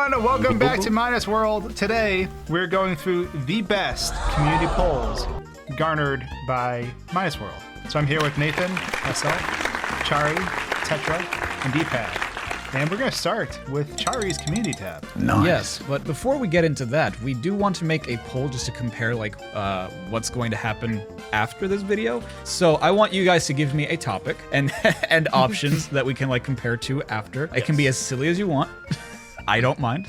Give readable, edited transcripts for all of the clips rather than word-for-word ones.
everyone, welcome back to Minus World. Today, we're going through the best community polls garnered by Minus World. So I'm here with Nathan, myself, Chari, Tetra, and Deepak. And we're going to start with Chari's community tab. Nice. Yes, but before we get into that, we do want to make a poll just to compare like what's going to happen after this video. So I want you guys to give me a topic and and options that we can like compare to after. Yes. It can be as silly as you want. I don't mind.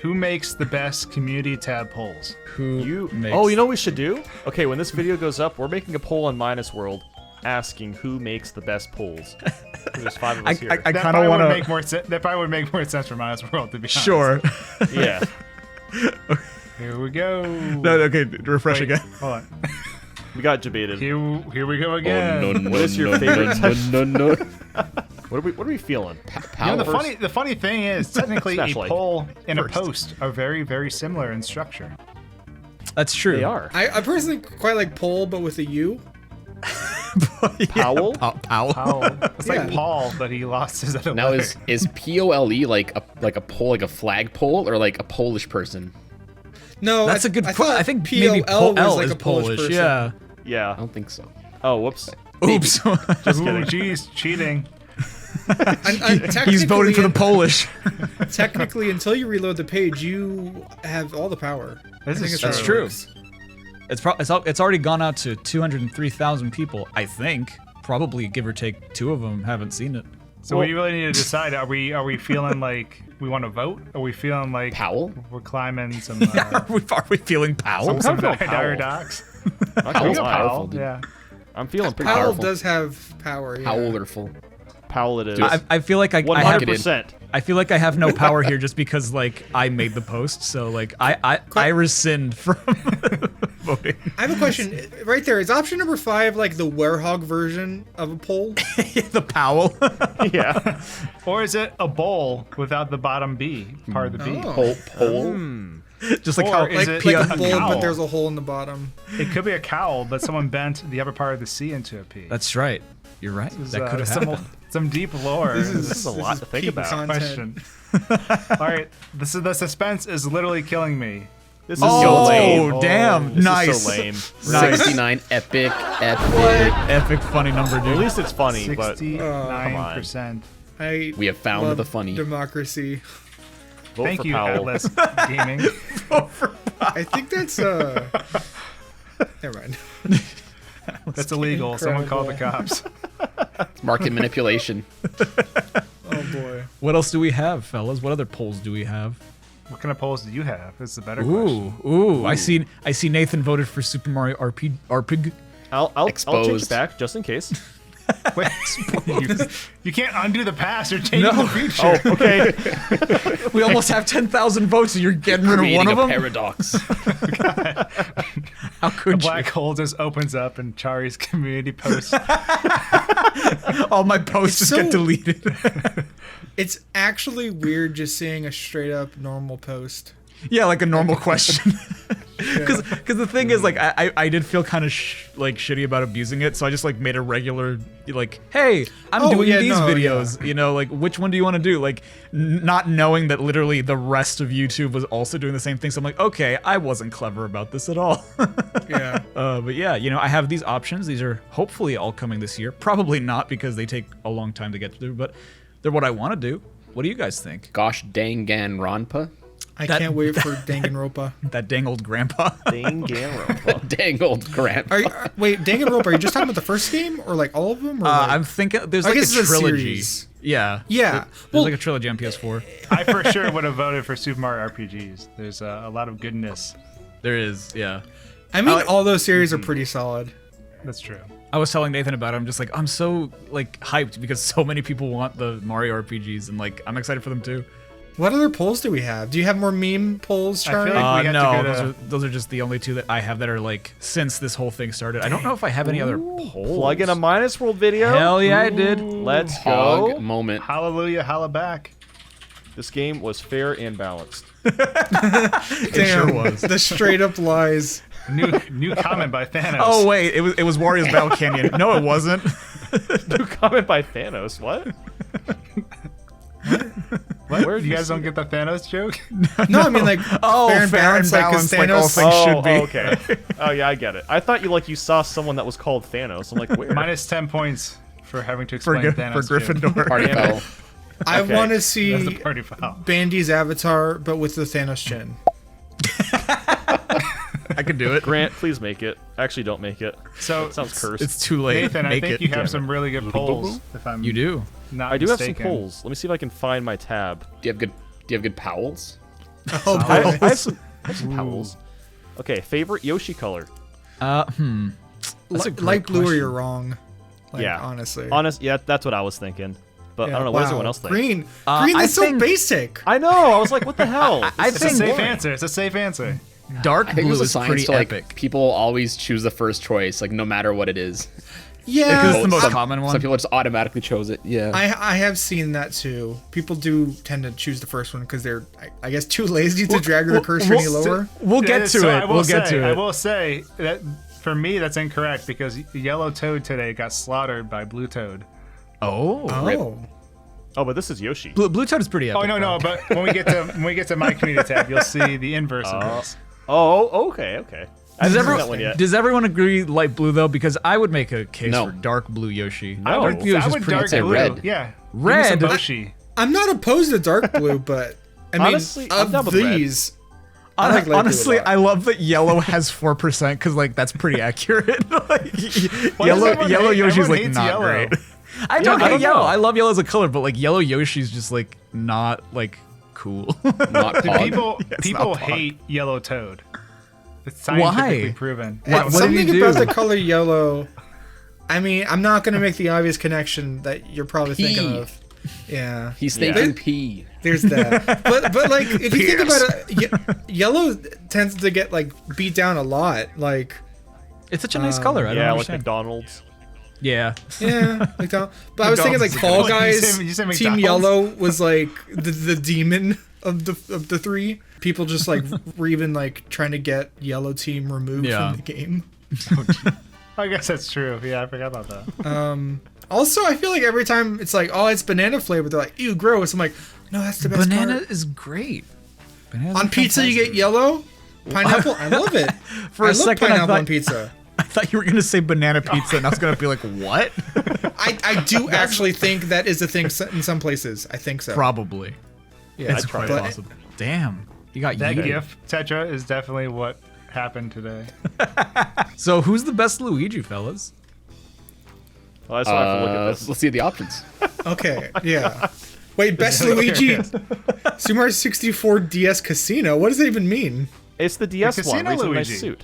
Who makes the best community tab polls? You know what we should do? Okay, when this video goes up, we're making a poll on Minus World asking who makes the best polls. There's 5 of us here. I kind of want to make more sense. That probably would make more sense for Minus World, to be honest. Sure. Yeah. Here we go. No, okay, refresh again. Hold on. We got debated. Here we go again. Oh, no, what is your favorite? No. What are we feeling? You know, the funny thing is, technically, a poll and a post are very, very similar in structure. That's true. They are. I personally quite like poll, but with a U. Powell? Powell. It's like Paul, but he lost his other Now letter. is P-O-L-E like a pole, like a flag pole, or like a Polish person? No, that's a good point. I think P-O-L maybe L was like is a Polish person. Yeah. Yeah. I don't think so. Oh, whoops. Oops. Just kidding. Jeez, cheating. He's voting for the Polish. Technically, until you reload the page, you have all the power. That's true. It's already gone out to 203,000 people, I think. Probably, give or take, 2 of them haven't seen it. So we really need to decide: are we feeling like we want to vote? Are we feeling like Powell? We're climbing some? Are we feeling Powell? Some Powell. dire docks. Powell's Powell. powerful, dude. Yeah. I'm feeling pretty Powell powerful. does have power. Yeah. Powerful. Powell it is. I feel like I 100%. I feel like I have no power here just because like I made the post, so like I rescind from voting. I have a question. Right there, is option number 5 like the werehog version of a poll? The Powell. Yeah. Or is it a bowl without the bottom B, part of the B? Pole. Just like Or how is Like it a bowl, cowl? but there's a hole in the bottom. It could be a cowl, but someone bent the upper part of the C into a P. That's right. You're right. That could have happened. Some deep lore. This is a lot to think peak about. content. Question. All right, the suspense is literally killing me. This is so lame. Oh, damn. This Nice. is so lame. Nice. 69. Epic. Epic funny number, dude. At least it's funny, but 69%. We have found love the funny. Democracy. vote Thank for you, Powell. Atlas Gaming. I think that's never mind. That's illegal. Someone call the cops. Market manipulation. Oh boy. What else do we have, fellas? What other polls do we have? What kind of polls do you have? This is a better question. Ooh. I see Nathan voted for Super Mario RPG. I'll Exposed. change it back just in case. Wait, you can't undo the past or change the future. Oh, okay. We almost have 10,000 votes and you're getting rid of Creating one of a them? paradox. How The could black hole just opens up and Chari's community post. you? All my posts just so- get deleted. It's actually weird just seeing a straight up normal post. Yeah, like a normal question. Because the thing is, like, I did feel kind of shitty about abusing it, so I just like made a regular like, hey, I'm doing these videos. You know, like, which one do you want to do? Like, not knowing that literally the rest of YouTube was also doing the same thing. So I'm like, okay, I wasn't clever about this at all. Yeah. But yeah, you know, I have these options. These are hopefully all coming this year. Probably not because they take a long time to get through, but they're what I want to do. What do you guys think? Gosh dang gan Ronpa. I can't wait for Danganronpa. That dang old grandpa. Dang old grandpa. Wait, Danganronpa, are you just talking about the first game or like all of them? Or like, I'm thinking there's I like a guess it's a trilogy. series. Yeah. Yeah. There's like a trilogy on PS4. I for sure would have voted for Super Mario RPGs. There's a lot of goodness. There is, yeah. I mean, all those series are pretty solid. That's true. I was telling Nathan about it. I'm just like, I'm so like hyped because so many people want the Mario RPGs and like I'm excited for them too. What other polls do we have? Do you have more meme polls, I feel Charlie? like we got to go to... those are just the only 2 that I have that are like since this whole thing started. I don't know if I have any other polls. Plug in a Minus World video. Hell yeah, I did. Let's Hog go. moment. Hallelujah, holla back. This game was fair and balanced. It sure was. The straight up lies. New comment by Thanos. Oh wait, it was Warriors Battle Canyon. No, it wasn't. New comment by Thanos. What? What? Where did You you guys see don't get the Thanos joke? No, I mean like fair and balanced, like balanced, Thanos. like all things should be. okay. Oh yeah, I get it. I thought you saw someone that was called Thanos. I'm like, where? Minus 10 points for having to For, explain for Thanos. joke. Gryffindor. Party foul. I Okay. want to That's the see party foul. Bandy's avatar, but with the Thanos chin. I can do it. Grant, please make it. Actually, don't make it. So, That sounds cursed. It's too late. Nathan, I Make think it. you have some really good polls. If I'm You do. not I do have some mistaken. polls. Let me see if I can find my tab. Do you have good powels? Oh, I boy. have some powels. Okay, favorite Yoshi color. That's a great Light blue or question. you're wrong. Like, Yeah. honestly. Yeah, that's what I was thinking. But I don't know. What does everyone else think? Green. I Green, that's so think- basic. I know. I was like, what the hell? I It's a think safe answer. It's a safe answer. dark I think blue there's a is science pretty to like epic. people always choose the first choice, like no matter what it is. Yeah. Because it's the most Some- common one. Some people just automatically chose it. Yeah. I have seen that too. People do tend to choose the first one because they're, I guess, too lazy to drag their cursor any lower. We'll get to So I it. will We'll get say- to I it. will say that for me, that's incorrect because Yellow Toad today got slaughtered by Blue Toad. Oh. Oh. Oh, but this is Yoshi. Blue Toad is pretty epic. Oh no, no! though. But when we get to my community tab, you'll see the inverse of this. Oh, okay. I Does, haven't seen that one yet. does everyone agree light blue though? Because I would make a case No. for dark blue Yoshi. No. Dark blue is I just would pretty dark say blue. red. Yeah, Red? Give me some Moshi. I'm not opposed to dark blue, but I mean, Honestly, I'm down of with red. these, I like light blue a Honestly, lot. I love that yellow has 4% because like that's pretty accurate. Like, Why does yellow everyone Yoshi's everyone like hates not yellow? great. I don't I hate don't yellow. know. I love yellow as a color, but like yellow Yoshi's just like not like cool. Not pog. People not hate Yellow Toad. It's scientifically Why? proven. What did he Something do? about the color yellow. I mean, I'm not gonna make the obvious connection that you're probably thinking Pee. of. Yeah, He's Yeah. thinking pee. there's that. but like, if you think about it, yellow tends to get like beat down a lot. Like, It's such a nice color. I don't Yeah, like understand. McDonald's. Yeah. yeah, like that. But I was thinking like McDonald's Fall is a good one. Guys. You said Team McDonald's? Yellow was like the demon of the three. People just like were even like trying to get Yellow Team removed Yeah. from the game. I guess that's true. Yeah, I forgot about that. Also, I feel like every time it's like, oh, it's banana flavored, they're like, ew, gross. I'm like, no, that's the best Banana part. is great. Bananas On are pizza, you fantastic. get yellow. Pineapple, I love it. For I a love second, pineapple I on thought, pizza. I thought you were gonna say banana pizza, and I was gonna be like, what? I do actually think that is a thing in some places. I think so. Probably. Yeah, It's quite but- possible. Damn. You got That yeeted. GIF, Tetra, is definitely what happened today. So who's the best Luigi, fellas? Well, I just have to look at this. Let's see the options. Okay, yeah. Wait, best Luigi, Super Mario 64 DS Casino. What does that even mean? It's the DS one. Casino Where he's in a nice Luigi. suit.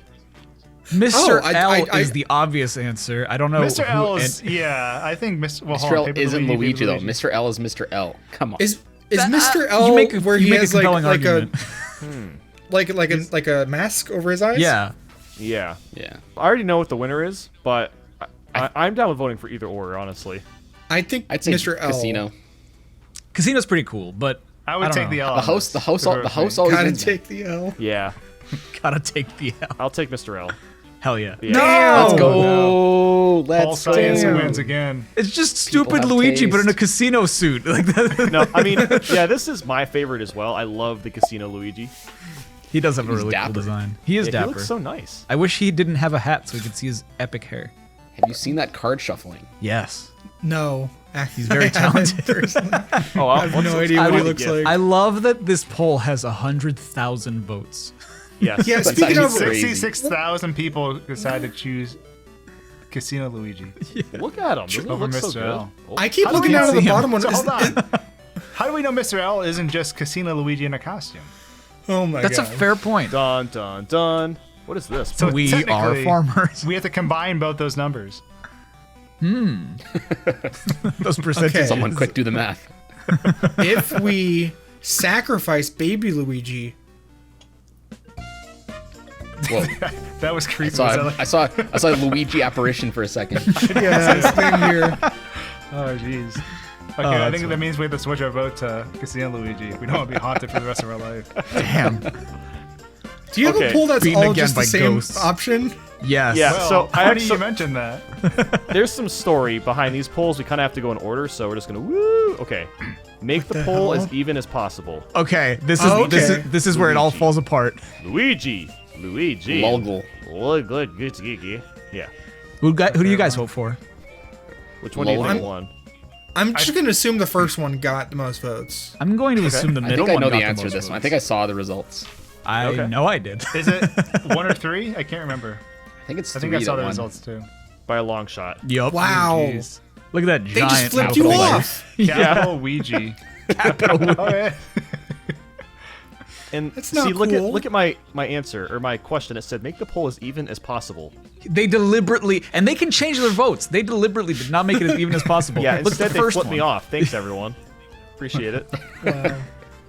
Mr. I- L I- is the obvious answer. I don't know. Mr. who- L is, yeah, I think Mr. Well, hold Mr. on, L Paper isn't Paper Luigi though. Mr. L is Mr. L. Come on. Is Mr. L you make where you he make has a like compelling like argument. like a mask over his eyes? Yeah. Yeah. yeah. I already know what the winner is, but I'm down with voting for either or, honestly. I think I'd say Mr. L. Casino. Casino's pretty cool, but I would don't take know. the L. The on host. this. The host. For The host me. always Gotta wins. take the L. Yeah. gotta take the L. I'll take Mr. L. Hell yeah. Yeah. No! Let's go. Paul Let's Science go. wins again. It's just stupid have Luigi, but in a taste. casino suit. Like that. No, I mean, yeah, this is my favorite as well. I love the Casino Luigi. He does have a He's really dapper. cool design. He is Yeah, dapper. he looks so nice. I wish he didn't have a hat so we could see his epic hair. Have you seen that card shuffling? Yes. No. He's very talented. Oh, I have no idea what he looks like. I love that this poll has 100,000 votes. Yes. Yeah, That's speaking of actually crazy. 66,000 people decided to choose Casino Luigi. Look at him. Doesn't he Over look so Mr. good? L. Oh, I keep How do looking we down at the see him? bottom one. So Is- hold on. How do we know Mr. L isn't just Casino Luigi in a costume? Oh my That's god. a fair point. Dun, dun, dun. What is this? So We are technically, farmers. We have to combine both those numbers. Those percentages. Okay. Someone quick do the math. If we sacrifice baby Luigi, Whoa. That was I creepy. saw, Was that like- I saw a Luigi apparition for a second. yeah, same here. Oh, jeez. Okay, Oh, I that's think funny. that means we have to switch our vote to Casino Luigi. We don't want to be haunted for the rest of our life. Damn. Do you have a poll that's Beaten all again just the by same ghosts. option? Yes. Yeah. Well, So I funny have you mentioned that. There's some story behind these polls. We kind of have to go in order, so we're just gonna woo. Okay, make the poll hell? as even as possible. Okay. This Okay. is where it all Luigi. falls apart. Luigi. Loggle. Yeah. Who do you guys vote for? Which one do you Lol. think won? I'm just gonna assume the first one got the most votes. I'm going to assume the I middle think I one know got the answer to most this one. I votes. think I saw the results. I know I did. Is it 1 or 3? I can't remember. I think it's I three think I saw that the won. results too. By a long shot. Yup. Wow. Jeez. Look at that They giant. just flipped you capital off. Capital Ouija. Okay. And That's not see, look cool. at my answer or my question. It said make the poll as even as possible. They deliberately, and they can change their votes. They deliberately did not make it as even as possible. Yeah. Look at Instead, the they first flipped one. me off. Thanks, everyone. Appreciate it. Wow.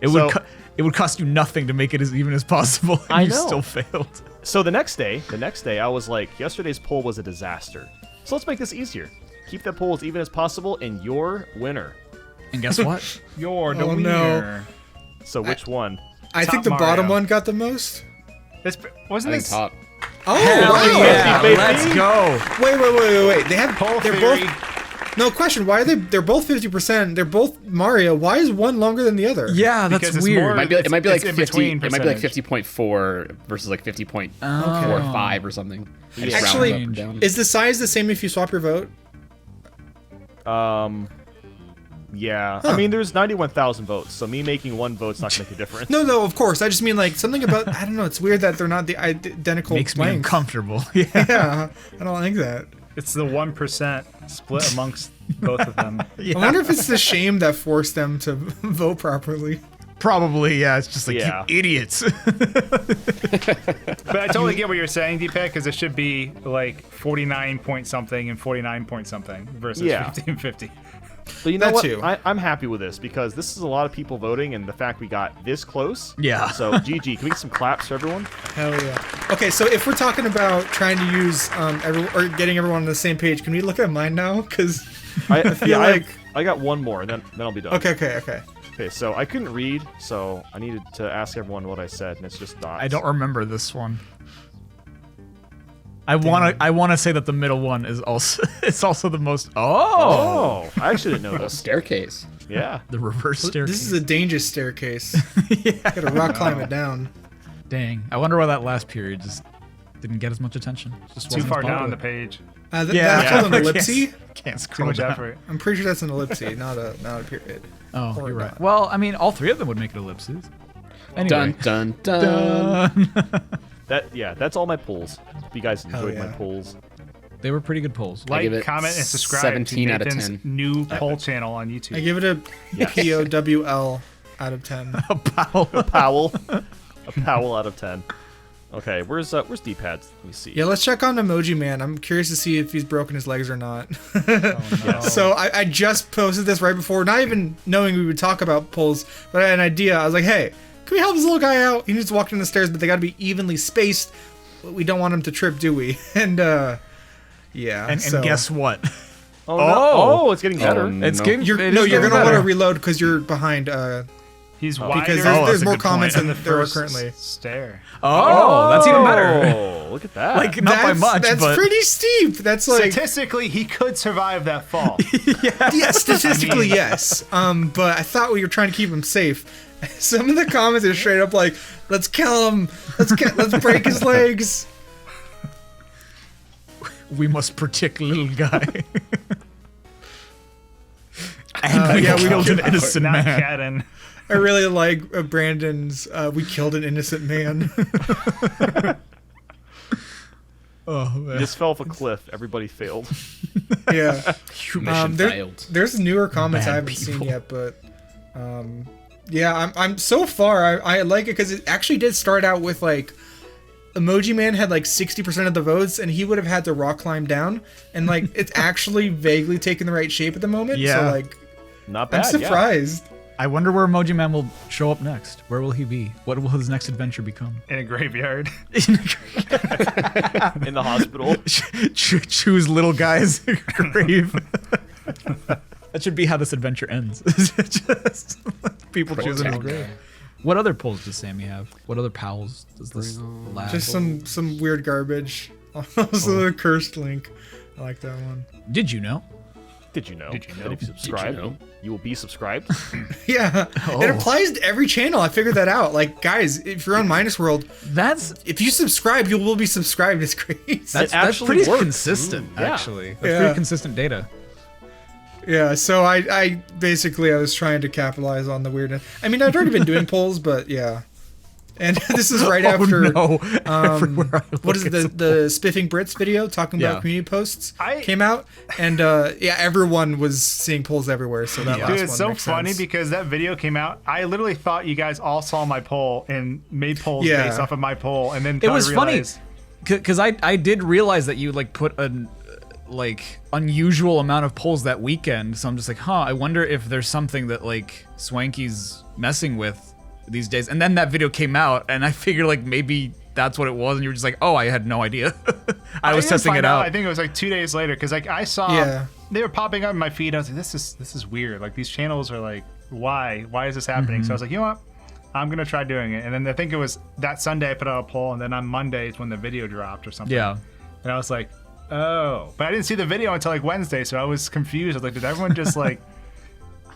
It So- would it would cost you nothing to make it as even as possible. And I you know. still failed. So the next day, I was like, yesterday's poll was a disaster. So let's make this easier. Keep that poll as even as possible, and you're winner. And guess what? You're the Oh, no. winner. So which one? I think Top the bottom Mario. one got the most. This I wasn't think this top. Oh, Hell wow. yeah! baby. Let's go. Wait. They have. poll They're theory? both. No question. Why are they? They're both 50%. They're both Mario. Why is one longer than the other? Yeah, that's Because it's weird. more- It might be It's like in 50. between It might be like percentage. 50.4 versus like 50.45 Oh. or something. Yeah. Just round Actually, up and down. is the size the same if you swap your vote? Yeah. I mean, there's 91,000 votes, so me making one vote's not gonna make a difference. No, of course. I just mean like something about. I don't know. It's weird that they're not the identical Makes me length. uncomfortable. Yeah. Yeah, I don't like that. It's the 1% split amongst both of them. I wonder if it's the shame that forced them to vote properly. Probably, yeah. It's just like, Yeah. you idiots. But I totally get what you're saying, Deepak, because it should be like 49 point something and 49 point something versus Yeah. 50 and 50. But you know That what? too. I'm happy with this because this is a lot of people voting, and the fact we got this close. Yeah. So GG, can we get some claps for everyone? Hell yeah. Okay, so if we're talking about trying to use or getting everyone on the same page, can we look at mine now? Because I feel like- I got one more, and then I'll be done. okay. Okay, so I couldn't read, so I needed to ask everyone what I said, and it's just dots. I don't remember this one. I wanna say that the middle one is also it's also the most Oh, I actually didn't know this. Staircase. Yeah. the reverse staircase. This is a dangerous staircase. Gotta rock climb it down. Dang. I wonder why that last period just didn't get as much attention. Just Too wasn't far as down the popular. page. That's Yeah. called an Yeah. ellipse. Can't Too scroll much down. effort. I'm pretty sure that's an ellipse, not a period. Oh, Or you're right. not. Well, I mean, all three of them would make it ellipses. Anyway. Dun dun dun. That's all my polls. Hope you guys enjoyed my yeah. polls. They were pretty good polls. I give Like, it comment, and subscribe 17 to out of Nathan's 10. new poll channel on YouTube. I give it a POWL out of 10. A pal. Powell. A Powell out of 10. Okay, where's D-pad? Let me see. Yeah, let's check on Emoji Man. I'm curious to see if he's broken his legs or not. So I just posted this right before, not even knowing we would talk about polls, but I had an idea. I was like, hey, can we help this little guy out? He just walked in the stairs, but they got to be evenly spaced. We don't want him to trip, do we? And yeah. And so guess what? Oh, no. Oh. Oh, it's getting better. no. It's getting. you're it no, is you're getting gonna want to better. reload because you're behind. He's wider because Oh, there's that's a more good comments point. than there are currently. stair. Oh, that's even better. Oh, look at that. Like not by much, That's but pretty steep. That's like Statistically, he could survive that fall. yeah, statistically yes. But I thought we were trying to keep him safe. Some of the comments are straight up like, "Let's kill him. Let's break his legs." we must protect little guy. And we yeah, we killed an killed- innocent Not man. Cadden. I really like Brandon's. We killed an innocent man. Oh You man. just fell off a cliff. Everybody failed. Yeah. Mission There- failed. There's newer comments Bad I haven't seen people. yet, but yeah, I'm so far I like it because it actually did start out with like Emoji Man had like 60% of the votes, and he would have had to rock climb down, and like it's actually vaguely taking the right shape at the moment. Yeah. So like Not I'm bad. surprised. I wonder where Emoji Man will show up next. Where will he be? What will his next adventure become? In a graveyard. Yeah. In the hospital. Choose little guy's grave. That should be how this adventure ends. Just people choosing his grave. What other polls does Sammy have? What other pals does this lab? Just some weird garbage. Also, the cursed link. I like that one. Did you know? Did you know? Did you know? That if you subscribe, Did you know? you will be subscribed? Yeah, it applies to every channel. I figured that out. Like, guys, if you're on Minus World, if you subscribe, you will be subscribed. It's crazy. That's actually pretty works. consistent, Yeah. actually. That's Yeah. pretty consistent data. Yeah, so I basically I was trying to capitalize on the weirdness. I mean, I'd already been doing polls, but yeah. And this is right after no. Everywhere I look, what is it, it's the Spiffing Brits video talking Yeah. about community posts I- came out, and yeah, everyone was seeing polls everywhere. So that last Dude, one it's so makes funny sense. because that video came out. I literally thought you guys all saw my poll and made polls Yeah. based off of my poll, and then It was funny realized- because I did realize that you like put an like unusual amount of polls that weekend, so I'm just like, huh, I wonder if there's something that like Swanky's messing with these days. And then that video came out, and I figured like maybe that's what it was, and you were just like, oh, I had no idea. I was didn't testing find it out. I think it was like 2 days later because like I saw Yeah. they were popping up in my feed. I was like, this is weird. Like these channels are like, why is this happening? So I was like, you know what? I'm gonna try doing it. And then I think it was that Sunday I put out a poll, and then on Monday is when the video dropped or something. Yeah. And I was like, oh, but I didn't see the video until like Wednesday, so I was confused. I was like, did everyone just like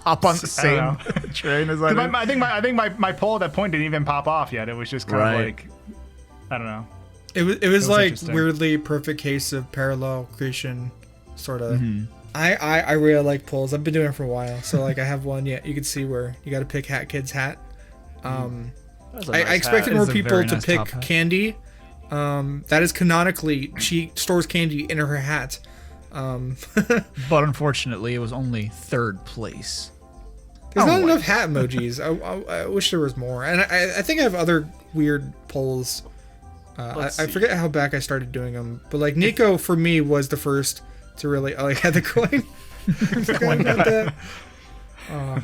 Hop on the I same don't know. train as I 'Cause did. I think my poll at that point didn't even pop off yet. It was just kind of Right. like, I don't know. It was was like interesting. weirdly perfect case of parallel creation, sort of. Mm-hmm. I really like polls. I've been doing it for a while. So like I have one. Yeah, you can see where you got to pick Hat Kid's hat. That was a I nice expected hat. more It's a people very to nice pick top hat. Candy. That is canonically, she stores candy in her hat. But unfortunately, it was only third place. There's Oh, not what? enough hat emojis. I wish there was more. And I think I have other weird polls. Let's I see. forget how back I started doing them. But like Nico for me was the first to really. Oh, he had the coin. I forgot about that. I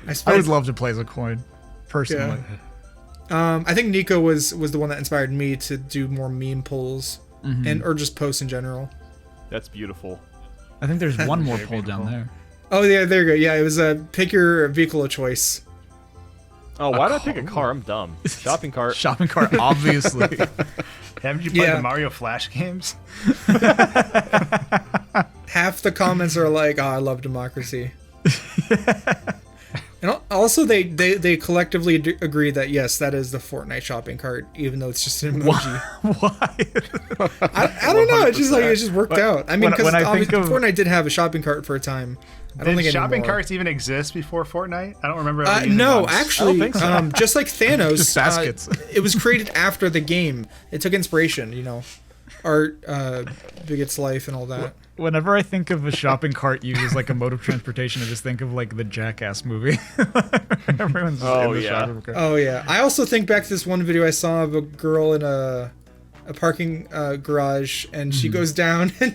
I spent, would love to play as a coin, personally. I think Nico was the one that inspired me to do more meme polls and or just posts in general. That's beautiful. I think there's one more Very poll down beautiful. there. Oh yeah, there you go. Yeah, it was pick your vehicle of choice. Oh, why did I pick a car? I'm dumb. Shopping cart. Shopping cart, obviously. Haven't you played Yeah. the Mario Flash games? Half the comments are like, "Oh, I love democracy." And also, they collectively agree that yes, that is the Fortnite shopping cart, even though it's just an emoji. Why? I don't know. It's just like it just worked out. I mean, because when I think of- Fortnite did have a shopping cart for a time. I don't Did think shopping anymore. carts even exist before Fortnite? I don't remember. ever using No, one. actually, I don't think so. just like Thanos, Just baskets. it was created after the game. It took inspiration, art, Bigot's life, and all that. Whenever I think of a shopping cart used as like a mode of transportation, I just think of like the Jackass movie. Everyone's just Oh, in the yeah. shopping cart. Oh yeah, I also think back to this one video I saw of a girl in a parking garage, and she goes down and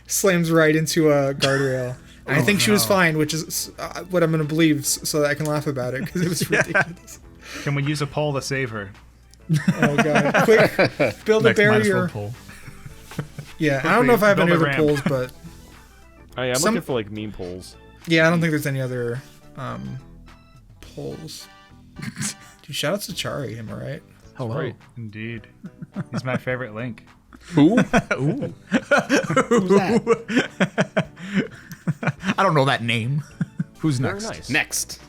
slams right into a guardrail. And I think she was fine, which is what I'm gonna believe, so that I can laugh about it because it was ridiculous. Can we use a poll to save her? Oh god, quick, build a Next minus barrier. one poll. Yeah, I don't know if I have Build any a other ramp. polls, but Oh, yeah, I'm Some- looking for like meme polls. yeah, I don't think there's any other polls. Dude, shout out to Chari, am I right? Hello. Right. Indeed. He's my favorite link. Who? Ooh. I don't know that name. Who's Very next? nice. Next.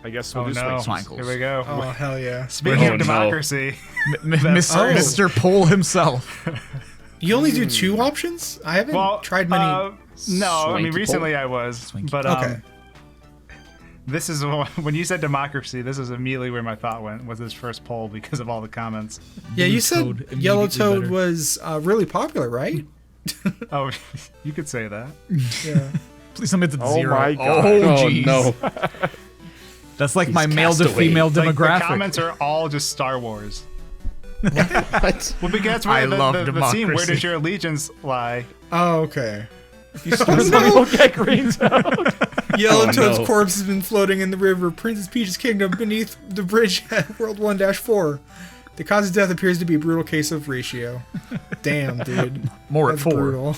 I guess we'll Oh just no. wait. Swankles. Here we go. Oh hell yeah! Speaking Oh, of no. democracy, Mr. Poll himself. You only do two options? I haven't well, tried many. no, I Swanky mean recently I was, Swanky. but Okay. this is when you said democracy. This is immediately where my thought went. Was this first poll because of all the comments? Yeah, Blue you said Toad Yellow immediately Toad better. was really popular, right? Oh, you could say that. Yeah. Please tell me it's Oh zero. my God. Oh, Oh jeez. no. That's like my male to castaway. female Like, demographic. the comments are all just Star Wars. What? Well, because that's I where love the scene. Where democracy. does your allegiance lie? Oh, okay. You don't get green Toad. Yellow Oh, Toad's no. corpse has been floating in the river Princess Peach's kingdom beneath the bridge at World 1-4. The cause of death appears to be a brutal case of ratio. Damn, dude. More at That's 4. brutal.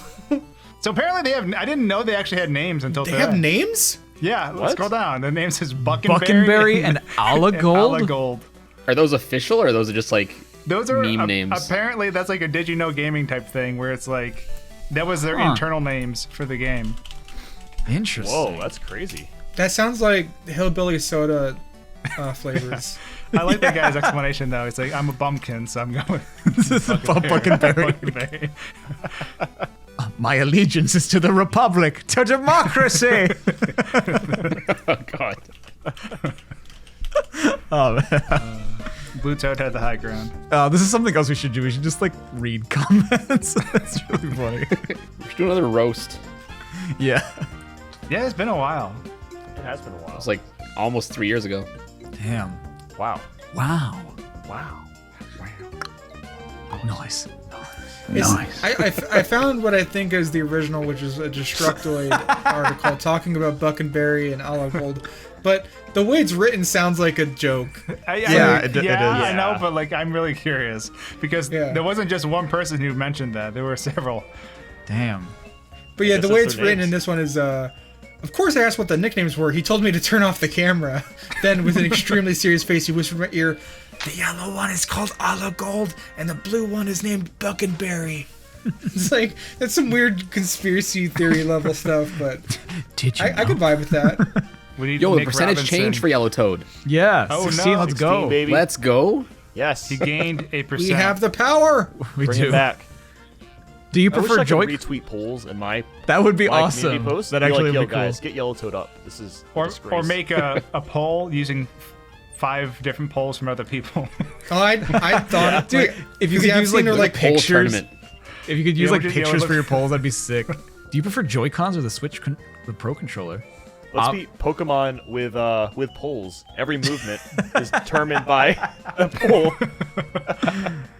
So apparently they have. I didn't know they actually had names until They today. have names? Yeah, let's What? scroll down. The name says Buckenberry, Buckenberry and and Alagold. Alagold. Are those official or are those just like Those are meme names? Apparently, that's like a Did You Know Gaming type thing where it's like that was their internal names for the game. Interesting. Whoa, that's crazy. That sounds like hillbilly soda flavors. I like that guy's explanation though. It's like I'm a bumpkin, so I'm going. This is a fucking berry. My allegiance is to the republic, to democracy. Oh god. Oh man. Blue Toad had the high ground. This is something else we should do. We should just like read comments. That's really funny. We should do another roast. Yeah. Yeah, it's been a while. It has been a while. It was like almost 3 years ago. Damn. Wow. Wow. Wow. Nice. I found what I think is the original, which is a Destructoid article talking about Buck and Berry and Olive Gold. But the way it's written sounds like a joke. It is. I know, but like I'm really curious because there wasn't just one person who mentioned that. There were several. Damm. But yeah, Guess the way that's it's their written names. in this one is, of course I asked what the nicknames were. He told me to turn off the camera. Then with an extremely serious face, he whispered in my ear, "The yellow one is called Olive Gold, and the blue one is named Buck and Berry." It's like, that's some weird conspiracy theory level stuff, but Did you I could vibe with that. We need Yo, the Nick percentage Robinson. change for Yellow Toad. Yeah. Oh, 16, no. let's 16, go. baby. Let's go. Yes. He gained a percent. We have the power. We Bring do. it back. Do you I wish prefer I could Joy? retweet polls in my That would be my awesome. community post. That Be actually like, would yo, be cool. guys, get Yellow Toad up. This is a or disgrace. make a poll using 5 different polls from other people. Oh, I thought, Dude, like, if you 'cause, could yeah, I've use seen like her, like, Poll pictures, tournament. if you could use Yeah, like we just- pictures yeah, for your polls, that'd be sick. Do you prefer Joy Cons or the Switch, the Pro controller? Let's be Pokemon with polls. Every movement is determined by a poll.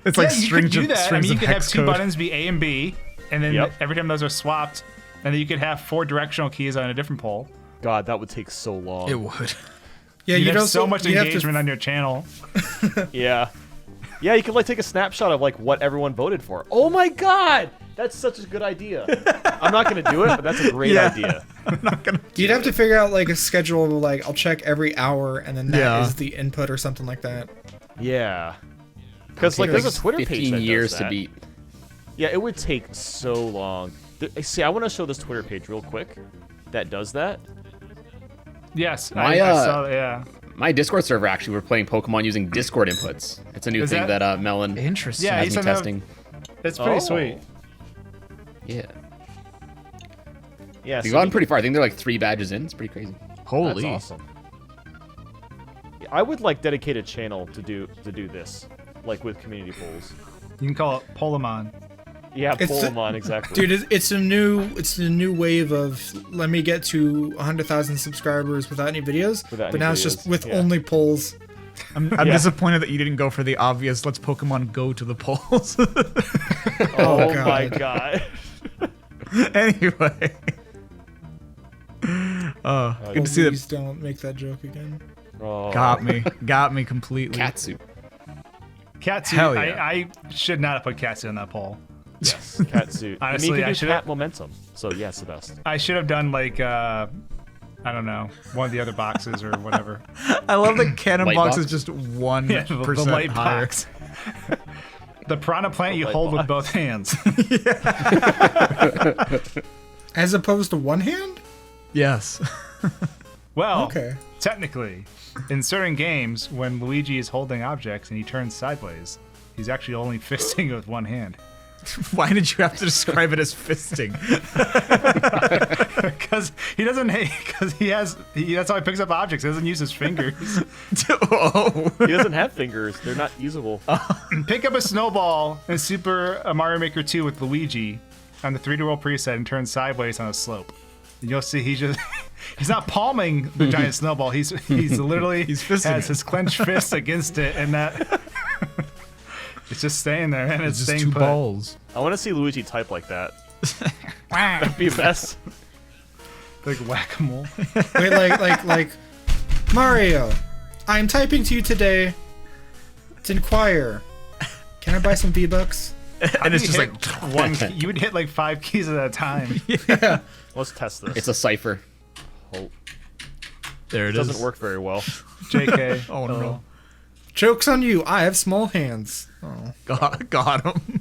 It's like yeah, you strings could do of that. I strings mean, you of could have hex 2 code. buttons be A and B, and then Yep. every time those are swapped, and then you could have 4 directional keys on a different pole. God, that would take so long. It would. yeah, You'd you have don't so much you have engagement to, on your channel. Yeah. Yeah, you could like take a snapshot of like what everyone voted for. Oh my god! That's such a good idea. I'm not gonna do it, but that's a great idea. You'd have to figure out like a schedule. Like, I'll check every hour, and then that is the input or something like that. Yeah. Because like Take, there's a Twitter page 15 that years does to that. beat. Yeah, it would take so long. See, I want to show this Twitter page real quick that does that. Yes, My, I saw that, yeah. My Discord server actually, we're playing Pokemon using Discord inputs. It's a new Is thing that- that Melon Interesting. Yeah, has he me said that- testing. It's pretty Oh. sweet. Yeah. Yeah, We've so gotten pretty far. I think they're like 3 badges in. It's pretty crazy. Holy. that's awesome. Yeah, I would like dedicate a channel to do this, like with community polls. You can call it Polemon. Yeah, It's the- Pokemon exactly. Dude, it's a new wave of let me get to 100,000 subscribers without any videos. Without but any now it's just videos, with yeah. only polls. I'm Yeah. disappointed that you didn't go for the obvious. Let's Pokemon go to the polls. Oh God. my god. Anyway. Good to see that. Please don't make that joke again. Oh. Got me completely. Katsu. Catsuit. Hell yeah. I should not have put Catsuit on that poll. Yes, catsuit. Honestly, I mean, you I can do should've- cat momentum. So yes, the best. I should have done like I don't know, one of the other boxes or whatever. I love that Cannon Light Box box? is just 1% Yeah, the light higher. box. The piranha plant you light hold with box. both hands. As opposed to one hand? Yes. Well, Okay. technically, in certain games, when Luigi is holding objects and he turns sideways, he's actually only fisting with one hand. Why did you have to describe it as fisting? Because he doesn't. Because that's how he picks up objects. He doesn't use his fingers. Oh. He doesn't have fingers. They're not usable. Pick up a snowball in Super Mario Maker 2 with Luigi on the 3D World preset and turn sideways on a slope. And you'll see he's not palming the giant snowball. He's literally He's fisting has it. his clenched fist against it, and that it's just staying there, and it's It's just staying 2 put. balls. I want to see Luigi type like that. That'd be best. Like whack-a-mole. Wait, like Mario, I'm typing to you today to inquire. Can I buy some V-Bucks? And it's just Hit like one. You would hit like 5 keys at a time. Let's test this. It's a cipher. Oh, there it it is. doesn't work very well. JK. Oh no. Joke's on you. I have small hands. Oh. Got him.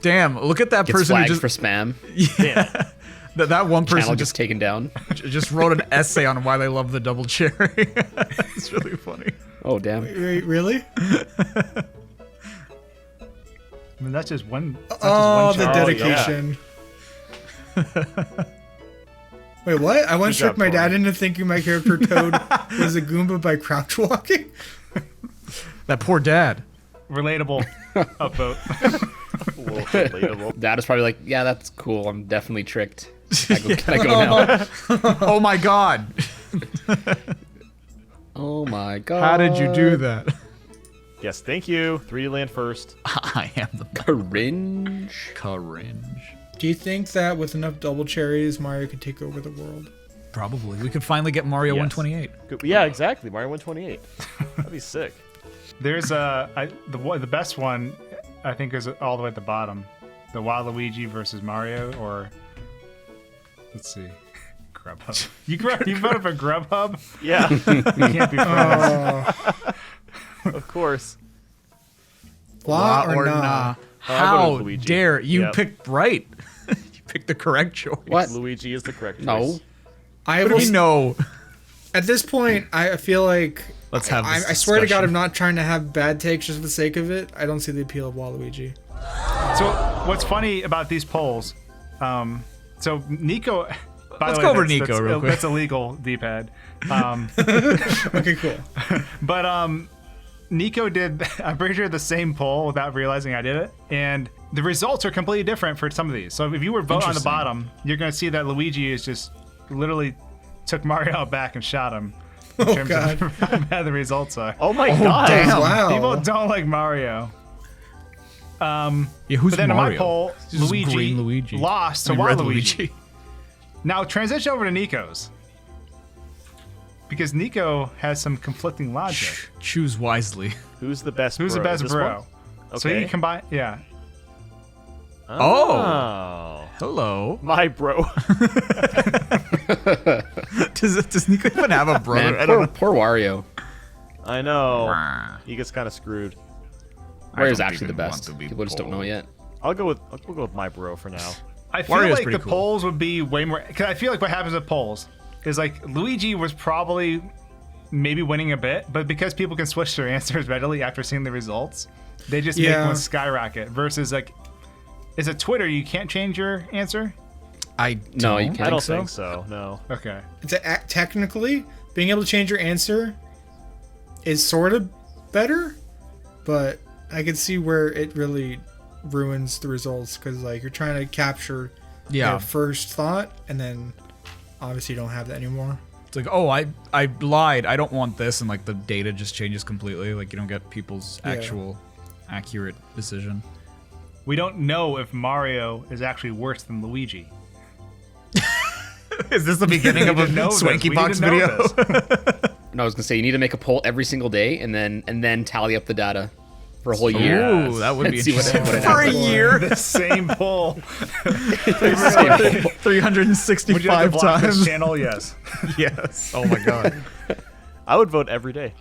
Damn, look at that Gets person who flagged just for spam. yeah. That one person Channel just gets taken down. just wrote an essay on why they love the double cherry. It's really funny. Oh damn. Wait, really? I mean, that's just one. That's Oh, just the one challenge. dedication. Wait, what? I once Good job, tricked my dad Tori. into thinking my character Toad was a Goomba by crouch walking. That poor dad. Relatable upvote. A little relatable. Dad is probably like, yeah, that's cool. I'm definitely tricked. Can I go now? Oh my god. Oh my god. How did you do that? Yes, thank you. 3D land first. I am the Cringe. cringe. Do you think that with enough double cherries, Mario could take over the world? Probably. We could finally get Mario Yes. 128. Good. Yeah, exactly. Mario 128. That'd be sick. There's the best one, I think, is all the way at the bottom. The Waluigi versus Mario, or let's see, Grubhub. You voted for Grubhub? Yeah, You can't be friends. of course. La or nah? I How voted Luigi. dare you Yep. picked right? You picked the correct choice. What? Luigi is the correct choice. No. I What do will. we know? At this point, I feel like Let's have this I swear to God, discussion. I'm not trying to have bad takes just for the sake of it. I don't see the appeal of Waluigi. So what's funny about these polls? So Nico. By Let's the way, go over that's- Nico that's- real quick. That's illegal, D-pad. Okay, cool. But Nico did, I'm pretty sure, the same poll without realizing I did it. And the results are completely different for some of these. So if you were vote on the Interesting. bottom, you're going to see that Luigi is just literally took Mario out back and shot him. In Oh, terms God. of how bad the results are. Oh my god. damn. Wow. People don't like Mario. Yeah, who's But then Mario? in my poll, Just Luigi, green Luigi. lost to I mean, red Waluigi. Now transition over to Nico's. Because Nico has some conflicting logic. Choose wisely. Who's the best Who's the bro? best This bro? one? So Okay. you combine, yeah. Oh. Hello. My bro. Does Nico even have a brother? Man, I don't know. poor Wario. I know. He gets kind of screwed. Wario's don't actually the even want best. to be People just don't know poor. yet. I'll go with my bro for now. I feel Wario's like pretty the cool. polls would be way more. Because I feel like what happens with polls is like Luigi was probably maybe winning a bit, but because people can switch their answers readily after seeing the results, they just make Yeah. one skyrocket. Versus like, is it Twitter? You can't change your answer. I No, you don't can't. I don't so. think so. No. Okay. Technically, being able to change your answer is sort of better, but I can see where it really ruins the results because like you're trying to capture Yeah. their first thought, and then obviously you don't have that anymore. It's like, oh, I lied. I don't want this, and like the data just changes completely. Like you don't get people's Yeah. actual accurate decision. We don't know if Mario is actually worse than Luigi. Is this the beginning of a didn't know this. We Swankybox didn't know video? this. No, I was gonna say you need to make a poll every single day and then tally up the data for a whole year. Ooh, that would be Let's see what- interesting. what it For a happens. year, The same poll. 365 Would you like to block this times. channel? Yes. Yes. Oh my god. I would vote every day.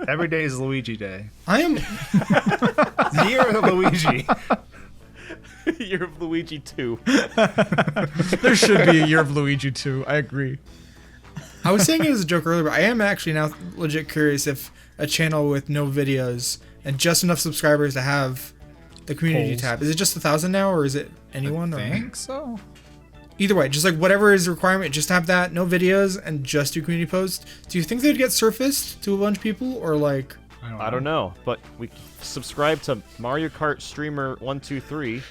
Every day is Luigi Day. I am Year of Luigi. Year of Luigi 2. There should be a year of Luigi too. I agree. I was saying it as a joke earlier, but I am actually now legit curious if a channel with no videos and just enough subscribers to have the community Polls. tab. Is it just 1,000 now, or is it anyone? I Or think so. either way, just like whatever is the requirement, just have that, no videos, and just do community posts. Do you think they'd get surfaced to a bunch of people, or like? I don't know, but we subscribe to Mario Kart streamer 123.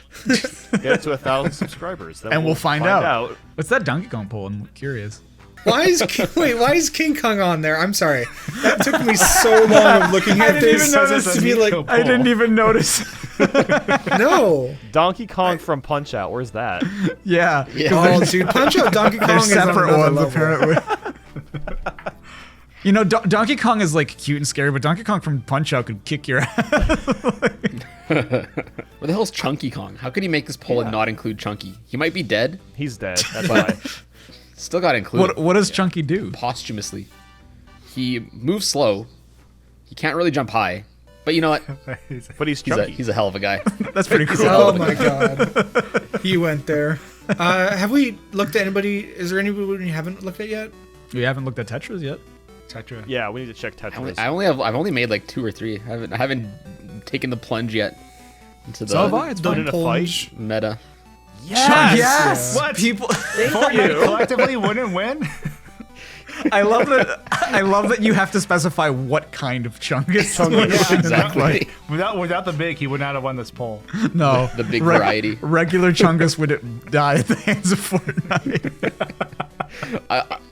Get it to 1,000 subscribers, then And we'll find out. out. What's that Donkey Kong poll? I'm curious. Why is why is King Kong on there? I'm sorry, that took me so long of looking at didn't this even notice to be like, Nico I didn't even notice. no. Donkey Kong from Punch Out. Where's that? Yeah. Oh, dude, Punch Out Donkey Kong They're is on separate another ones, level. apparently. You know, Donkey Kong is like cute and scary, but Donkey Kong from Punch Out could kick your ass. Where the hell's Chunky Kong? How could he make this poll and not include Chunky? He might be dead. He's dead. That's why. Still got included. What does Chunky do? Posthumously. He moves slow. He can't really jump high. But you know what? But he's chunky. He's a hell of a guy. That's pretty cool. Oh my god. He went there. Have we looked at anybody? Is there anybody we haven't looked at yet? We haven't looked at Tetras yet. Tetra. Yeah, we need to check Tetris. I've only made like 2 or 3. I haven't taken the plunge yet into the So have I. It's Done fine. in a fight. meta. Yes! Yes. What? People. Fortnite collectively wouldn't win? I love that. I love that you have to specify what kind of Chungus. Yeah, Exactly. Without the big, he would not have won this poll. No, The big variety. Regular Chungus would die at the hands of Fortnite.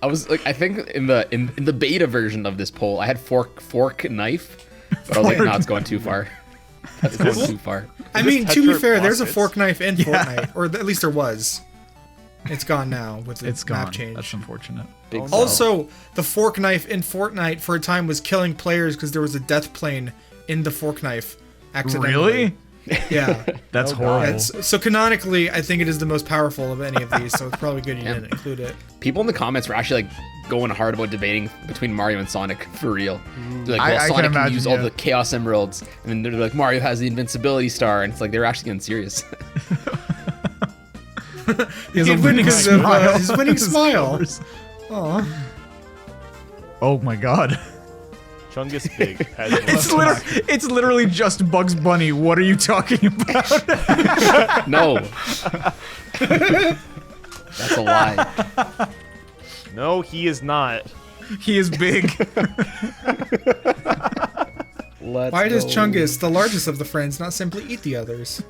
I was like, I think in the beta version of this poll, I had fork knife, but I was like, no, it's going too far. That's going too far. I mean, to be Tetra fair, there's a Baskets? fork knife in Fortnite, or at least there was. It's gone now with the It's map gone. change. That's unfortunate. Big Also, the fork knife in Fortnite for a time was killing players because there was a death plane in the fork knife accidentally. Really? Yeah. That's horrible. So canonically, I think it is the most powerful of any of these, so it's probably good you didn't include it. People in the comments were actually like going hard about debating between Mario and Sonic for real. They're like, I well, can Sonic can imagine, use all yeah. the Chaos Emeralds, and then they're like, Mario has the Invincibility Star, and it's like they're actually getting serious. He has a He'd win winning because of smile. his winning smile. Colors. Aw. Oh my god. Chungus Big has It's literally just Bugs Bunny. What are you talking about? No. That's a lie. No, he is not. He is big. Why does Chungus, the largest of the friends, not simply eat the others?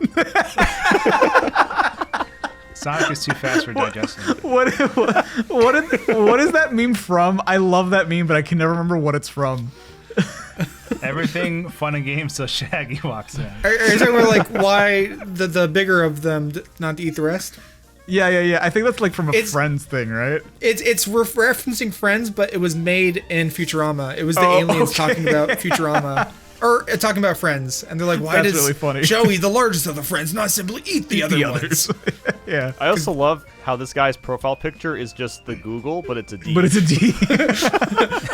Sonic is too fast for digestion. What is that meme from? I love that meme, but I can never remember what it's from. Everything fun and games till Shaggy walks in. Is it where like why the bigger of them not to eat the rest? Yeah. I think that's like from a It's- Friends thing, right? It's referencing Friends, but it was made in Futurama. It was the Oh, aliens okay. talking about Futurama. Or talking about Friends, and they're like, "Why That's does really funny. Joey, the largest of the friends, not simply eat the other ones?" Yeah. I also love how this guy's profile picture is just the Google, but it's a D. But it's a D.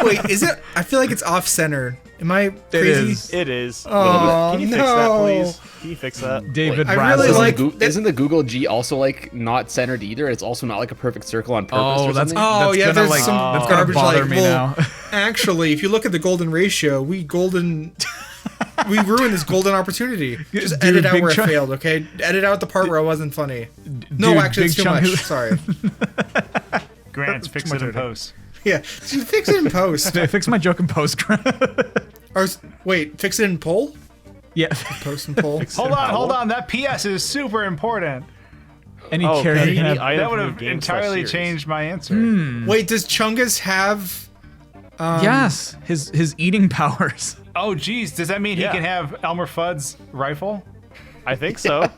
Wait, is it? I feel like it's off center. Am I crazy? is. It is. Oh, Can you fix that, please? Can you fix that? David I really Razzle. like- Isn't the Google G also like not centered either? It's also not like a perfect circle on purpose Oh, or that's something? Oh, that's yeah, gonna there's like some that's gonna garbage bother like, me well, now. Actually, if you look at the golden ratio, we ruined this golden opportunity. Just Dude, edit out big where chunk- it failed, okay? Edit out the part where I wasn't funny. No, Dude, actually, it's big too chunk much. of- Sorry. Grant, fix it in post. Yeah, just fix it in post. Fix my joke in post. Wait, fix it in poll? Yeah. Post and poll. Hold on. That PS is super important. Any Oh, character okay. can Any have. item That would from have the game entirely /series. changed my answer. Wait, does Chungus have? Yes, his eating powers. Oh, geez. Does that mean Yeah. he can have Elmer Fudd's rifle? I think so.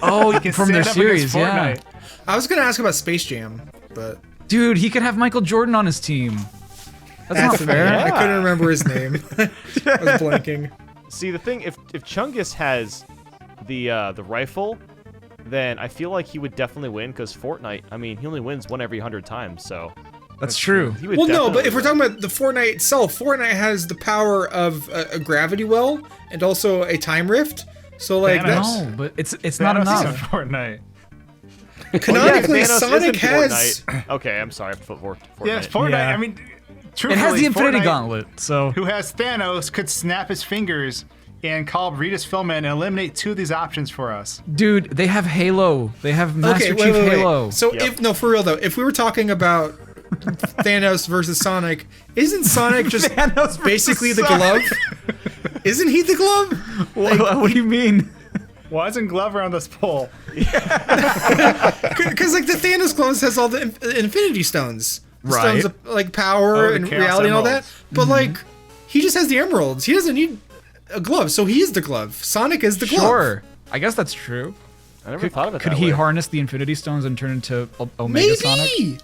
Oh, He can from stand their up against series, yeah. Fortnite. I was gonna ask about Space Jam, but Dude, he could have Michael Jordan on his team. That's not the fair. name. I couldn't remember his name. I was blanking. See, the thing, if Chungus has the rifle, then I feel like he would definitely win because Fortnite. I mean, he only wins one every 100 times, so That's true. he would. Well, no, but definitely if we're win. talking about the Fortnite itself, Fortnite has the power of a gravity well and also a time rift. So like Thanos. that's No, but it's not Thanos is in enough. Fortnite. canonically Thanos is in Sonic has. Fortnite. Okay, I'm sorry. Fortnite. Yes, Fortnite. Yeah. I mean, It truthfully, has the Infinity Fortnite, Gauntlet, so Who has Thanos could snap his fingers and call Regis Philman and eliminate 2 of these options for us. dude, they have Halo. They have Master Okay, Chief wait. Halo. So Yep. if no, for real though, if we were talking about Thanos versus Sonic, isn't Sonic just Thanos versus basically the Sonic. glove? Isn't he the glove? What do you mean? Why isn't Glover on this poll? Because like the Thanos clone has all the Infinity Stones, the Right. stones of like power Oh, the and Chaos reality and all that. Emeralds. But like, he just has the emeralds. He doesn't need a glove, so he is the glove. Sonic is the glove. Sure. I guess that's true. I never thought of it Could that he way. harness the Infinity Stones and turn into Omega Sonic?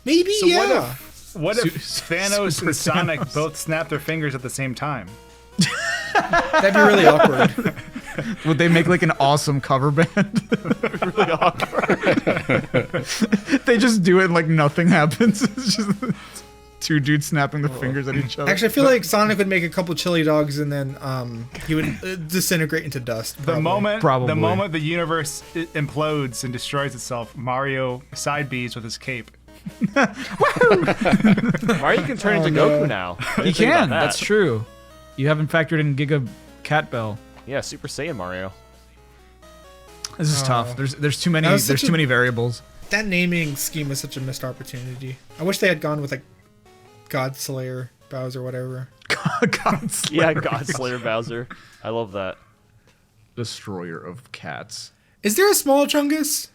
Maybe, So yeah. what if Thanos Super and Sonic Thanos. both snap their fingers at the same time? That'd be really awkward. Would they make like an awesome cover band? Really awkward. They just do it and like nothing happens. It's just Two dudes snapping the fingers at each other. Actually, I feel like Sonic would make a couple chili dogs and then he would disintegrate into dust. The moment Probably. the moment the universe implodes and destroys itself, Mario side B's with his cape. Mario can turn into Goku now. I didn't You think about can. that. That's true. You haven't factored in Giga Cat Bell. Yeah, Super Saiyan Mario. This is tough. There's too many. That was There's such too a- many variables. That naming scheme was such a missed opportunity. I wish they had gone with like God Slayer, Bowser, whatever. God Yeah, God Slayer Bowser. I love that. Destroyer of cats. Is there a small Chungus?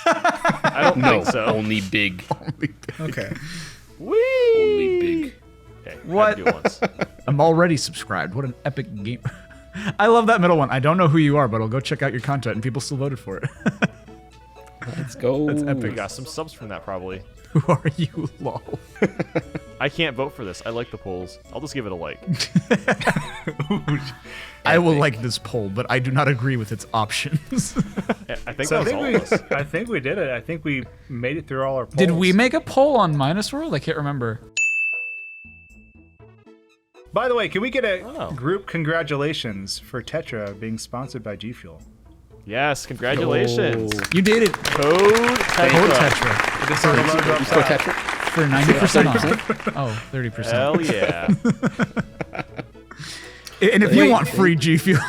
I don't No, think so. only big. Okay. Whee! Only big. Okay, What? had to do it once. I'm already subscribed. What an epic game. I love that middle one. I don't know who you are, but I'll go check out your content, and people still voted for it. Let's go. That's We epic. got some subs from that probably. Who are you, lol? I can't vote for this. I like the polls. I'll just give it a like. I will like this poll, but I do not agree with its options. I think So I that was all of us. I think we did it. I think we made it through all our polls. Did we make a poll on Minus World? I can't remember. By the way, can we get a Oh. group congratulations for Tetra being sponsored by G Fuel? Yes, congratulations. You did it. Code Code Tetra. Tetra Just sort of logo up Go top. Tetra. for 90% off. Oh, 30%. Hell yeah. And if you Wait. want free G Fuel,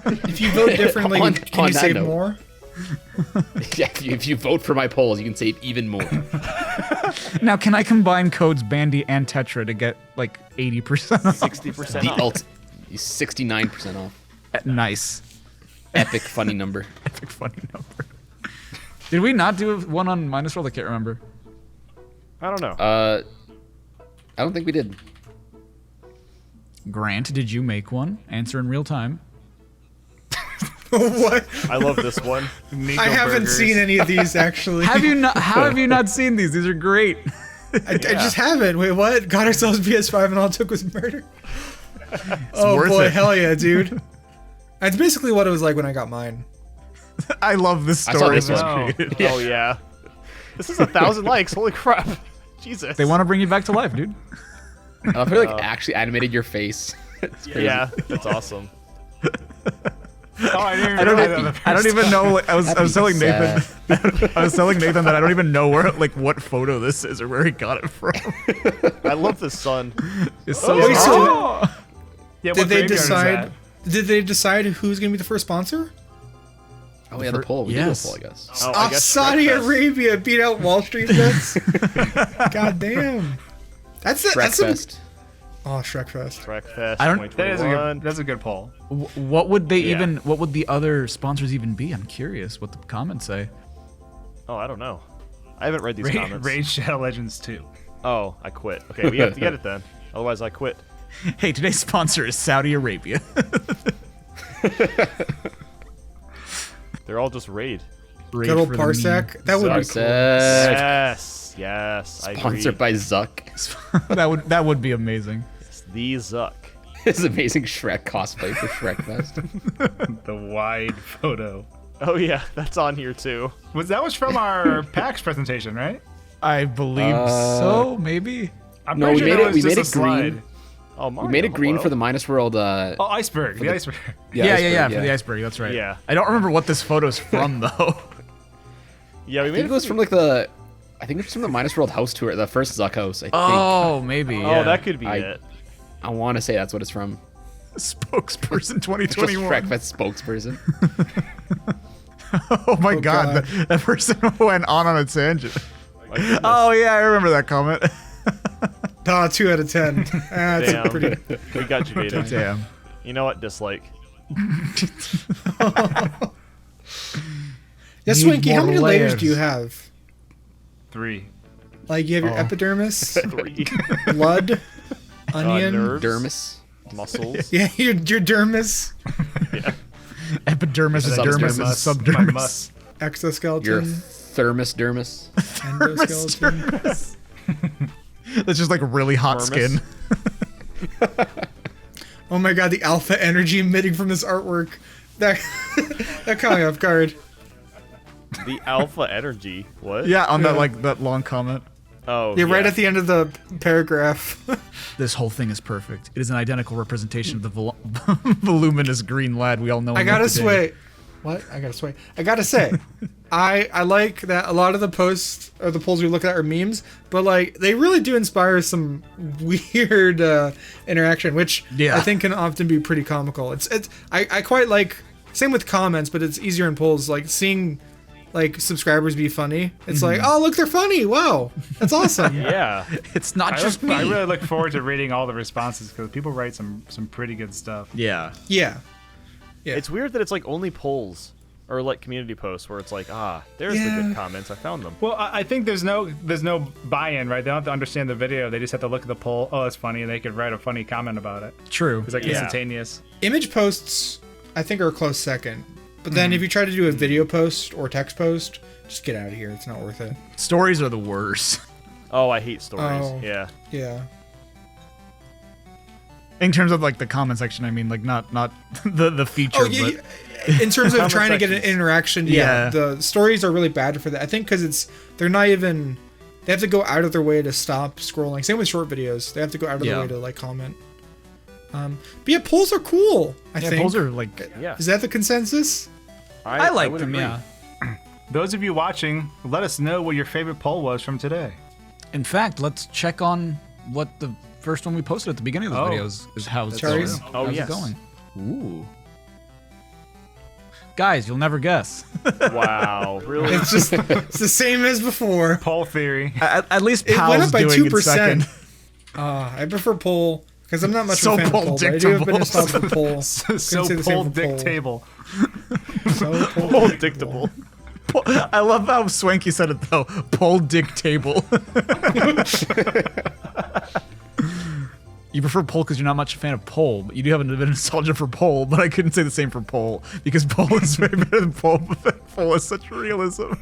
If you vote differently, On- can on you that save note. more? Yeah, if you vote for my polls, you can save even more. now can I combine codes Bandy and Tetra to get like 80% off? 60% The off. alt, 69% off. Nice. Epic funny number. Epic funny number. Did we not do one on Minus World? I can't remember. I don't know. I don't think we did. Grant, did you make one? Answer in real time. What? I love this one. Nico I haven't burgers. seen any of these actually. Have you not? How have you not seen these? These are great. I just haven't. Wait, what? Got ourselves PS5 and all it took was murder? Oh worth boy, it. hell yeah, dude. That's basically what it was like when I got mine. I love this I saw story. this was one. created. Oh yeah. This is 1,000 likes. Holy crap. Jesus. They want to bring you back to life, dude. I feel like actually animated your face. It's crazy. Yeah, that's awesome. Oh, I didn't I don't, realize even, that the I don't even know. Like, I was telling Sad. Nathan. I was telling Nathan that I don't even know where, like, what photo this is or where he got it from. I love the sun. It's so. Wait, so Yeah, did what they graveyard is decide? that? Did they decide who's gonna be the first sponsor? Oh yeah, the poll. We Yes. did a poll, I guess. Oh, I Oh, guess Saudi Shrek Fest. Arabia beat out Wall Street bets. God damn. That's it. Shrek That's some- Fest. Oh, Shrek Fest. Shrek Fest I don't- That is a 2021. good. That's a good poll. What would they Yeah. even? What would the other sponsors even be? I'm curious what the comments say. Oh, I don't know. I haven't read these comments. Raid Shadow Legends 2. Oh, I quit. Okay, we have to get it then. Otherwise, I quit. Hey, today's sponsor is Saudi Arabia. They're all just raid. Raid Good old for the meme. Parsec. That would be cool. Parsec. Yes, I agree. Sponsored by Zuck. that would be amazing. It's the Zuck. This amazing Shrek cosplay for Shrek Fest. The wide photo. Oh yeah, that's on here too. That was from our PAX presentation, right? I believe so. Maybe. I'm No, pretty we sure made that it- was we just made a it slide. green. Oh, Mario, We made it green hello. for the Minus World. Oh, iceberg. The iceberg. Yeah, iceberg, for the iceberg. That's right. Yeah. I don't remember what this photo's from though. Yeah, we I made think it was from like the. I think it was from the Minus World house tour, the first Zuck house. I think. Oh, maybe. Oh, Yeah. that could be I- it. I want to say that's what it's from. spokesperson Just 2021. Shrek Fest spokesperson. Oh my god, God. that person went on a tangent. My goodness. Oh yeah, I remember that comment. Ah, 2 out of 10. That's Damn. pretty. We got you, Vader. Damn. You know what? Dislike. Yeah, Need Swanky, how more many layers layers. do you have? 3. Like, you have your Oh. epidermis, 3. blood, onion. nerves, Dermis. muscles. Yeah, your dermis, Epidermis is Subdermis. dermis and My subdermis. mus. exoskeleton, Your thermos dermis. endoskeleton. That's just like really hot Dermis. skin. Oh my god, the alpha energy emitting from this artwork. That that caught me off guard. The alpha energy. What? Yeah, on that like that long comment. Oh, Yeah, right at the end of the paragraph. This whole thing is perfect. It is an identical representation of the voluminous green lad we all know. I gotta sway. What? I gotta sway. I gotta say, I like that a lot of the posts or the polls we look at are memes, but like they really do inspire some weird interaction, which I think can often be pretty comical. I quite like. Same with comments, but it's easier in polls. Like seeing like subscribers be funny. It's like, oh look, they're funny. Wow, that's awesome. Yeah, it's not just me. I really look forward to reading all the responses because people write some pretty good stuff. Yeah. It's weird that it's like only polls or like community posts where it's like, there's the good comments. I found them. Well, I think there's no buy-in, right? They don't have to understand the video. They just have to look at the poll. Oh, that's funny, and they could write a funny comment about it. True. It's like instantaneous. Image posts, I think, are a close second. But then if you try to do a video post or text post, just get out of here. It's not worth it. Stories are the worst. Oh, I hate stories. Oh. Yeah. In terms of like the comment section, I mean, like not the feature. Oh, yeah, but in terms of trying to get an interaction, the stories are really bad for that. I think because they're not even, they have to go out of their way to stop scrolling. Same with short videos. They have to go out of their way to like comment. But yeah, polls are cool. I think polls are like, Is that the consensus? I like would them. agree. Yeah. Those of you watching, let us know what your favorite poll was from today. In fact, let's check on what the first one we posted at the beginning of the videos is. How it's going. Cherries? Oh, How's yes. it going? Ooh. Guys, you'll never guess. Wow, really? It's the same as before. Poll theory. At least It Pal's went up by doing 2%. it second. I prefer poll because I'm not much So of a fan of poll, but I do have a bit of poll-dictable. nostalgia for poll. So poll dictable. So poll Poll dictable. I love how Swanky said it though. Poll dick table. You prefer pole because you're not much a fan of pole, but you do have a bit of nostalgia for pole, but I couldn't say the same for pole because pole is way better than pole, but pole is such realism.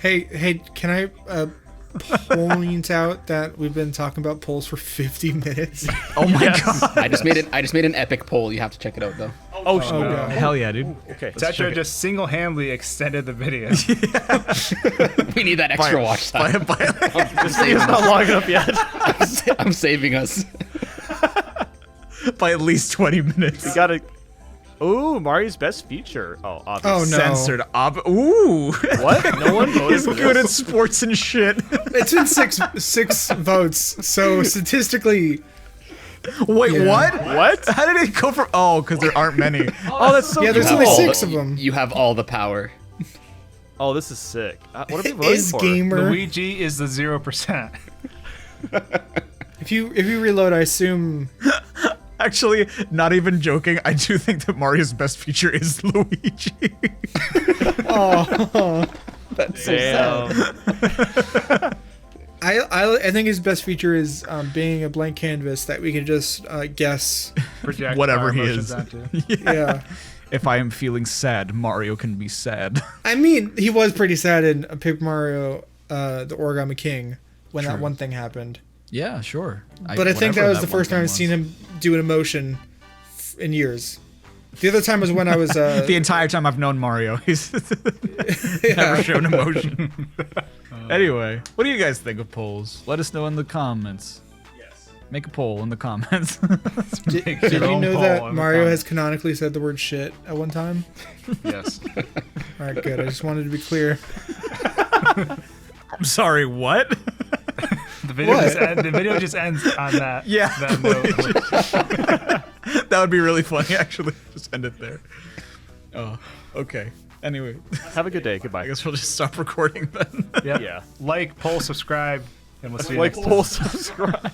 Hey, can I point out that we've been talking about polls for 50 minutes? Oh my god. I just made an epic poll. You have to check it out though. Oh, God. Hell yeah, dude. okay. Tetra just single-handedly extended the video. We need that extra watch time. This video's not long enough yet. I'm saving us. By at least 20 minutes. We gotta. Ooh, Mario's best feature. Oh, obviously. Oh, no. Censored. Ooh. What? No one voted He's for good at this? sports and shit. It's been six votes, so statistically, Wait, Yeah. what? What? How did it go from? Oh, because there aren't many. Oh, that's so yeah, there's cool. only All 6 the- of them. You have all the power. Oh, this is sick. What are we voting Is for? gamer. Luigi is the 0%. If you reload, I assume. Actually, not even joking, I do think that Mario's best feature is Luigi. Oh, That's so Damn. sad. I think his best feature is being a blank canvas that we can just guess. Project Whatever our he emotions is. onto. Yeah. If I am feeling sad, Mario can be sad. I mean, he was pretty sad in Paper Mario, the Origami King, when that one thing happened. Yeah, sure. But I think that was the first time I've seen him do an emotion in years. The other time was when I was The entire time I've known Mario, he's never shown emotion. Anyway, what do you guys think of polls? Let us know in the comments. Yes. Make a poll in the comments. Did Make your you own know poll that in the Mario comments. has canonically said the word shit at one time? Yes. All right, good. I just wanted to be clear. I'm sorry, what? The video, What? the video just ends on that. Yeah. That note. That would be really funny, actually. Just end it there. Oh, okay. Anyway, Have a good day. I Goodbye. guess we'll just stop recording then. Yep. Yeah. Like, poll, subscribe, and we'll see you Like, next time. poll, subscribe.